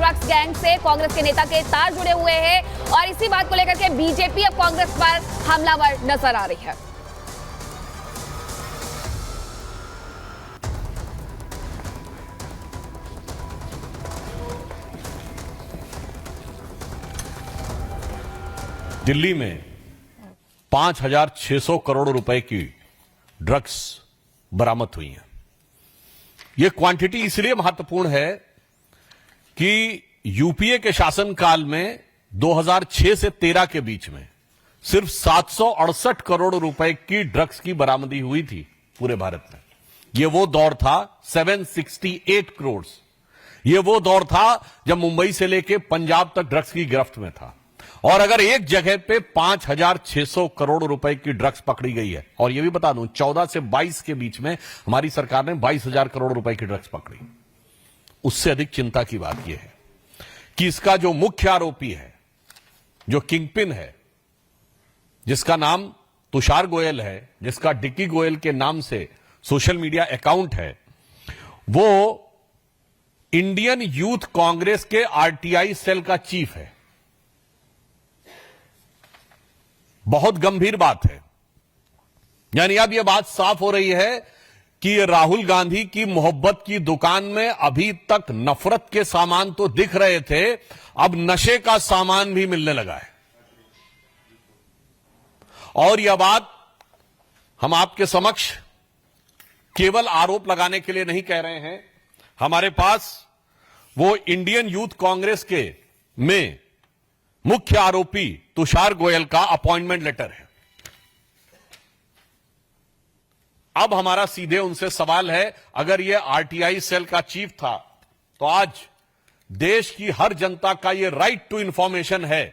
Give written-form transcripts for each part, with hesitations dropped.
Drugs gang से कांग्रेस के नेता के तार जुड़े हुए हैं और इसी बात को लेकर के बीजेपी अब कांग्रेस पर हमलावर नजर आ रही है। दिल्ली में 5,600 करोड़ रुपए की ड्रग्स बरामद हुई हैं। यह क्वांटिटी इसलिए महत्वपूर्ण है कि यूपीए के शासनकाल में 2006 से 13 के बीच में सिर्फ 768 करोड़ रुपए की ड्रग्स की बरामदी हुई थी पूरे भारत में। यह वो दौर था 768 करोड़। यह वो दौर था जब मुंबई से लेकर पंजाब तक ड्रग्स की गिरफ्त में था। और अगर एक जगह पे 5,600 करोड़ रुपए की ड्रग्स पकड़ी गई है, और यह भी बता दूं 14 से 22 के बीच में हमारी सरकार ने 22,000 करोड़ रुपए की ड्रग्स पकड़ी, उससे अधिक चिंता की बात यह है कि इसका जो मुख्य आरोपी है, जो किंगपिन है, जिसका नाम तुषार गोयल है, जिसका डिक्की गोयल के नाम से सोशल मीडिया अकाउंट है, वो इंडियन यूथ कांग्रेस के आरटीआई सेल का चीफ है। बहुत गंभीर बात है। यानी अब यह बात साफ हो रही है कि राहुल गांधी की मोहब्बत की दुकान में अभी तक नफरत के सामान तो दिख रहे थे, अब नशे का सामान भी मिलने लगा है। और यह बात हम आपके समक्ष केवल आरोप लगाने के लिए नहीं कह रहे हैं। हमारे पास वो इंडियन यूथ कांग्रेस के में मुख्य आरोपी तुषार गोयल का अपॉइंटमेंट लेटर है। अब हमारा सीधे उनसे सवाल है, अगर यह आरटीआई सेल का चीफ था तो आज देश की हर जनता का यह राइट टू इंफॉर्मेशन है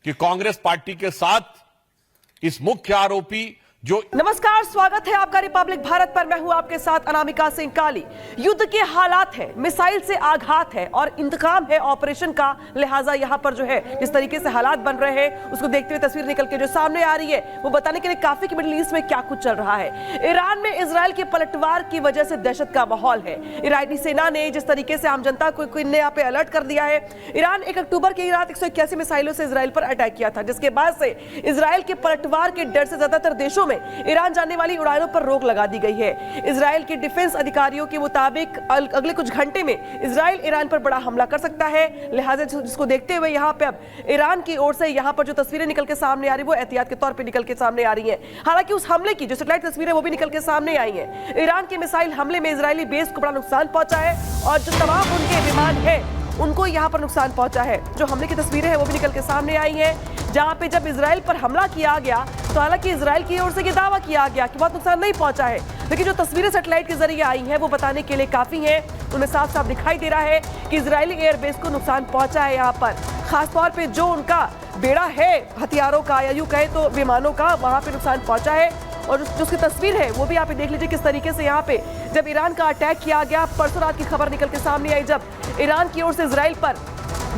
कि कांग्रेस पार्टी के साथ इस मुख्य आरोपी जो। नमस्कार, स्वागत है आपका रिपब्लिक भारत पर। मैं हूं आपके साथ अनामिका सिंह काली। युद्ध के हालात है, मिसाइल से आघात है और इंतकाम है ऑपरेशन का। लिहाजा यहां पर जो है जिस तरीके से हालात बन रहे हैं उसको देखते हुए तस्वीर निकल के जो सामने आ रही है वो बताने के लिए काफी कि मिडिल ईस्ट में क्या कुछ चल रहा है। ईरान में इजराइल के पलटवार की वजह से दहशत का माहौल है। ईरानी सेना ने जिस तरीके से आम जनता को यहाँ पे अलर्ट कर दिया है। ईरान 1 अक्टूबर की रात 181 मिसाइलों से इजराइल पर अटैक किया था, जिसके बाद से इजराइल के पलटवार के डर से ज्यादातर देशों में ईरान जाने वाली उड़ानों पर रोक लगा दी गई है। इजराइल के डिफेंस अधिकारियों के मुताबिक अगले कुछ घंटे में इजराइल ईरान पर बड़ा हमला कर सकता है। लिहाजा जिसको देखते हुए यहाँ पे अब ईरान की ओर से यहाँ पर जो तस्वीरें निकल के सामने आ रही है वो एहतियात के तौर पे निकल के सामने आ रही है। हालांकि उस हमले की जो सैटेलाइट तस्वीरें वो भी निकल के सामने आई है। ईरान के मिसाइल हमले में इजरायली बेस को बड़ा नुकसान पहुंचा है और जो तमाम उनके विमान है उनको यहाँ पर नुकसान पहुंचा है। जो हमले की तस्वीरें हैं वो भी निकल के सामने आई हैं, जहां पे जब इजराइल पर हमला किया गया तो हालांकि इजराइल की ओर से ये दावा किया गया कि बहुत नुकसान नहीं पहुंचा है, लेकिन जो तस्वीरें सैटेलाइट के जरिए आई हैं वो बताने के लिए काफी हैं। उनमें साफ साफ दिखाई दे रहा है कि इजरायली एयरबेस को नुकसान पहुंचा है। यहाँ पर खासतौर पर जो उनका बेड़ा है हथियारों का या यूं कहे तो विमानों का, वहां पर नुकसान पहुंचा है। और जो उसकी तस्वीर है वो भी आप देख लीजिए किस तरीके से यहाँ पे जब ईरान का अटैक किया गया। परसों रात की खबर निकल के सामने आई जब ईरान की ओर से इजराइल पर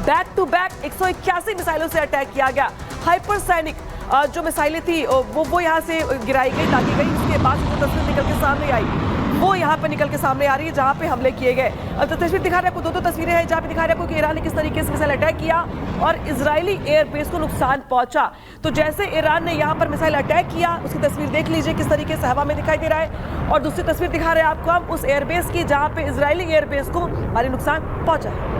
बैक टू बैक 181 मिसाइलों से अटैक किया गया। हाइपरसोनिक जो मिसाइलें थी वो यहाँ से गिराई गई, दागी गई। उसके बाद जो तस्वीर निकल के सामने आई वो यहाँ पे निकल के सामने आ रही है जहाँ पे हमले किए गए। अब तो तस्वीर दिखा रहा है, दो तस्वीरें हैं जहाँ पे दिखा रहा है कि ईरान ने किस तरीके से मिसाइल अटैक किया और इजरायली एयरबेस को नुकसान पहुंचा। तो जैसे ईरान ने यहाँ पर मिसाइल अटैक किया उसकी तस्वीर देख लीजिए किस तरीके से हवा में दिखाई दे रहा है। और दूसरी तस्वीर दिखा रहे हैं आपको हम उस एयरबेस की जहाँ पे इजरायली एयरबेस को भारी नुकसान पहुंचा है।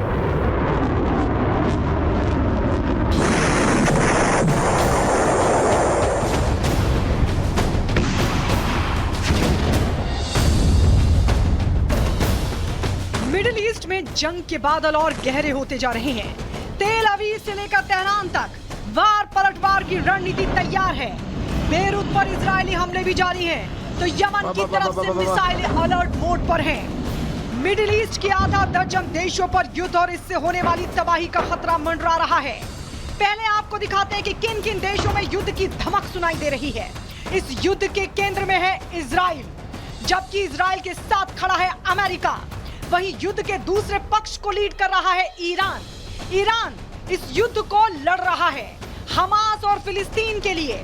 मिडिल ईस्ट में जंग के बादल और गहरे होते जा रहे हैं। तेल अवीव से लेकर तेहरान तक वार पलटवार की रणनीति तैयार है। बेरूत पर इजरायली हमले भी जारी हैं, तो यमन की तरफ से मिसाइलें अलर्ट मोड पर हैं। मिडिल ईस्ट के आधा दर्जन देशों पर युद्ध और इससे होने वाली तबाही का खतरा मंडरा रहा है। पहले आपको दिखाते हैं कि किन किन देशों में युद्ध की धमक सुनाई दे रही है। इस युद्ध के केंद्र में है इजराइल, जबकि इजराइल के साथ खड़ा है अमेरिका। वहीं युद्ध के दूसरे पक्ष को लीड कर रहा है ईरान। ईरान इस युद्ध को लड़ रहा है हमास और फिलिस्तीन के लिए।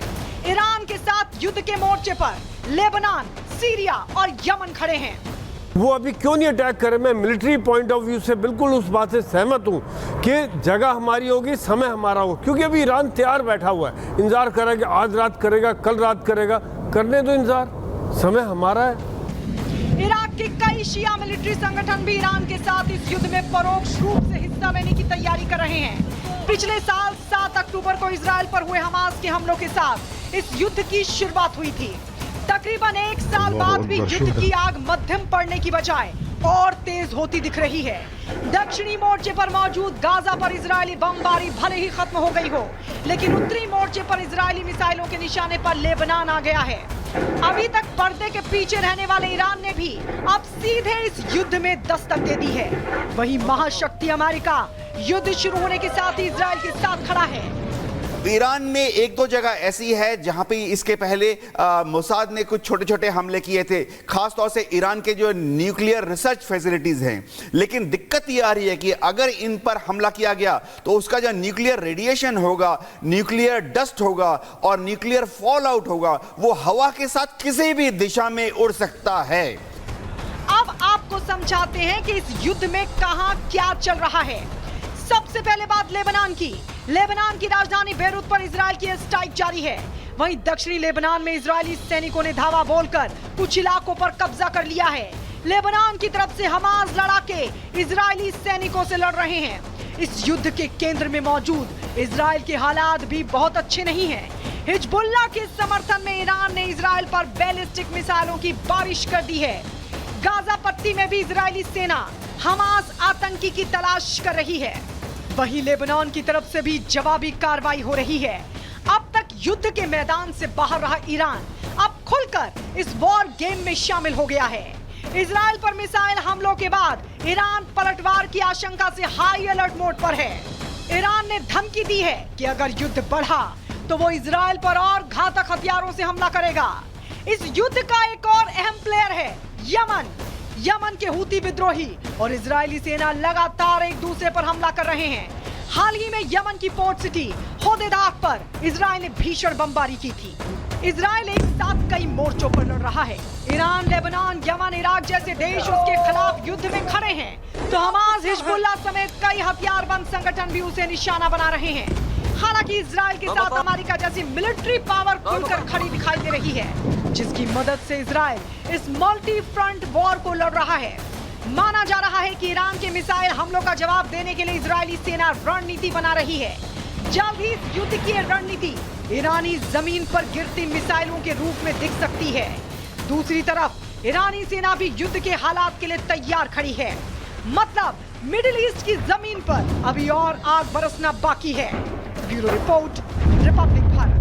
ईरान के साथ युद्ध के मोर्चे पर लेबनान, सीरिया और यमन खड़े हैं। वो अभी क्यों नहीं अटैक करे? मैं मिलिट्री पॉइंट ऑफ व्यू से बिल्कुल उस बात से सहमत हूँ कि जगह हमारी होगी, समय हमारा होगा, क्योंकि अभी ईरान तैयार बैठा हुआ है, इंतजार कर रहा है कि आज रात करेगा, कल रात करेगा, करने दो इंतजार, समय हमारा है। इराक के कई शिया मिलिट्री संगठन भी ईरान के साथ इस युद्ध में परोक्ष रूप से हिस्सा लेने की तैयारी कर रहे हैं। पिछले साल 7 अक्टूबर को इजराइल पर हुए हमास के हमलों के साथ इस युद्ध की शुरुआत हुई थी। तकरीबन 1 साल बाद भी युद्ध की आग मध्यम पड़ने की बजाय और तेज होती दिख रही है। दक्षिणी मोर्चे पर मौजूद गाजा पर इजरायली बमबारी भले ही खत्म हो गई हो, लेकिन उत्तरी मोर्चे पर इजरायली मिसाइलों के निशाने पर लेबनान आ गया है। अभी तक पर्दे के पीछे रहने वाले ईरान ने भी अब सीधे इस युद्ध में दस्तक दे दी है। वहीं महाशक्ति अमेरिका युद्ध शुरू होने के साथ ही इजराइल के साथ खड़ा है। ईरान में एक दो जगह ऐसी है जहां पे इसके पहले मोसाद ने कुछ छोटे छोटे हमले किए थे, खासतौर से ईरान के जो न्यूक्लियर रिसर्च फैसिलिटीज हैं। लेकिन दिक्कत ये आ रही है कि अगर इन पर हमला किया गया तो उसका जो न्यूक्लियर रेडिएशन होगा, न्यूक्लियर डस्ट होगा और न्यूक्लियर फॉल आउट होगा, वो हवा के साथ किसी भी दिशा में उड़ सकता है। अब आपको समझाते हैं कि इस युद्ध में कहां क्या चल रहा है। सबसे पहले बात लेबनान की। लेबनान की राजधानी बेरूत पर इजराइल की स्ट्राइक जारी है। वहीं दक्षिणी लेबनान में इजरायली सैनिकों ने धावा बोलकर कुछ इलाकों पर कब्जा कर लिया है। लेबनान की तरफ से हमास लड़ाके इजरायली सैनिकों से लड़ रहे हैं। इस युद्ध के केंद्र में मौजूद इजराइल के हालात भी बहुत अच्छे नहीं हैं। हिजबुल्लाह के समर्थन में ईरान ने इजराइल पर बैलिस्टिक मिसाइलों की बारिश कर दी है। गाजा पट्टी में भी इजरायली सेना हमास आतंकी की तलाश कर रही है। वहीं लेबनान की तरफ से भी जवाबी कार्रवाई हो रही है। अब तक युद्ध के मैदान से बाहर रहा ईरान अब खुलकर इस वॉर गेम में शामिल हो गया है। इजराइल पर मिसाइल हमलों के बाद ईरान पलटवार की आशंका से हाई अलर्ट मोड पर है। ईरान ने धमकी दी है कि अगर युद्ध बढ़ा तो वो इजराइल पर और घातक हथियारों से हमला करेगा। इस युद्ध का एक और अहम प्लेयर है यमन। यमन के हूती विद्रोही और इजरायली सेना लगातार एक दूसरे पर हमला कर रहे हैं। हाल ही में यमन की पोर्ट सिटी होदेदा पर इजराइल ने भीषण बमबारी की थी। इजराइल एक साथ कई मोर्चों पर लड़ रहा है। ईरान, लेबनान, यमन, इराक जैसे देश उसके खिलाफ युद्ध में खड़े हैं, तो हमास, हिजबुल्लाह समेत कई हथियारबंद संगठन भी उसे निशाना बना रहे हैं। हालांकि इजराइल के साथ अमेरिका जैसी मिलिट्री पावर खुलकर खड़ी दिखाई दे रही है, जिसकी मदद से इजराइल इस मल्टी फ्रंट वॉर को लड़ रहा है। माना जा रहा है कि ईरान के मिसाइल हमलों का जवाब देने के लिए इजरायली सेना रणनीति बना रही है। जल्द ही इस युद्ध की रणनीति ईरानी जमीन पर गिरती मिसाइलों के रूप में दिख सकती है। दूसरी तरफ ईरानी सेना भी युद्ध के हालात के लिए तैयार खड़ी है। मतलब मिडिल ईस्ट की जमीन पर अभी और आग बरसना बाकी है। Bureau report, Republic Bharat.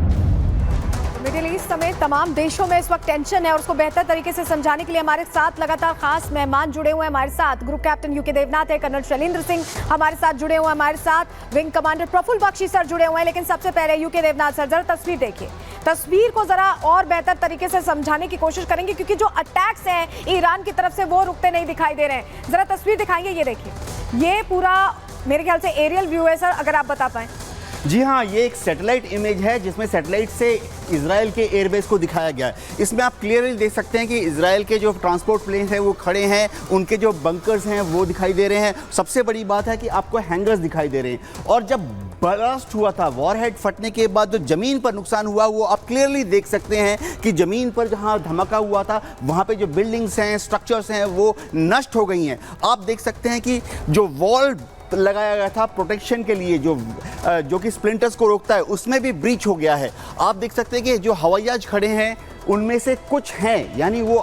Middle east समेत तमाम देशों में इस वक्त टेंशन है और उसको बेहतर तरीके से समझाने के लिए हमारे साथ लगातार खास मेहमान जुड़े हुए हैं। हमारे साथ ग्रुप कैप्टन यूके देवनाथ है, कर्नल शैलेंद्र सिंह हमारे साथ जुड़े हुए हैं, हमारे साथ wing commander Prafulla Bakshi sir जुड़े हुए हैं। लेकिन सबसे पहले यूके देवनाथ सर, जरा तस्वीर देखिए, तस्वीर को जरा और बेहतर तरीके से समझाने की कोशिश करेंगे, क्योंकि जो अटैक्स हैं ईरान की तरफ से वो रुकते नहीं दिखाई दे रहे हैं। जरा तस्वीर दिखाएंगे, ये देखिए, ये पूरा मेरे ख्याल से एरियल व्यू है सर, अगर आप बता पाएं। जी हाँ, ये एक सैटेलाइट इमेज है जिसमें सैटेलाइट से इजराइल के एयरबेस को दिखाया गया है। इसमें आप क्लियरली देख सकते हैं कि इजराइल के जो ट्रांसपोर्ट प्लेन हैं वो खड़े हैं, उनके जो बंकर्स हैं वो दिखाई दे रहे हैं। सबसे बड़ी बात है कि आपको हैंगर्स दिखाई दे रहे हैं। और जब ब्लास्ट हुआ था, वॉरहेड फटने के बाद जो ज़मीन पर नुकसान हुआ वो आप क्लियरली देख सकते हैं कि ज़मीन पर जहाँ धमाका हुआ था वहाँ पे जो बिल्डिंग्स हैं, स्ट्रक्चर्स हैं वो नष्ट हो गई हैं। आप देख सकते हैं कि जो वॉल लगाया गया था प्रोटेक्शन के लिए, जो कि स्प्लिंटर्स को रोकता है, उसमें भी ब्रीच हो गया है। आप देख सकते हैं कि जो हवाई जहाज खड़े हैं उनमें से कुछ हैं, यानी वो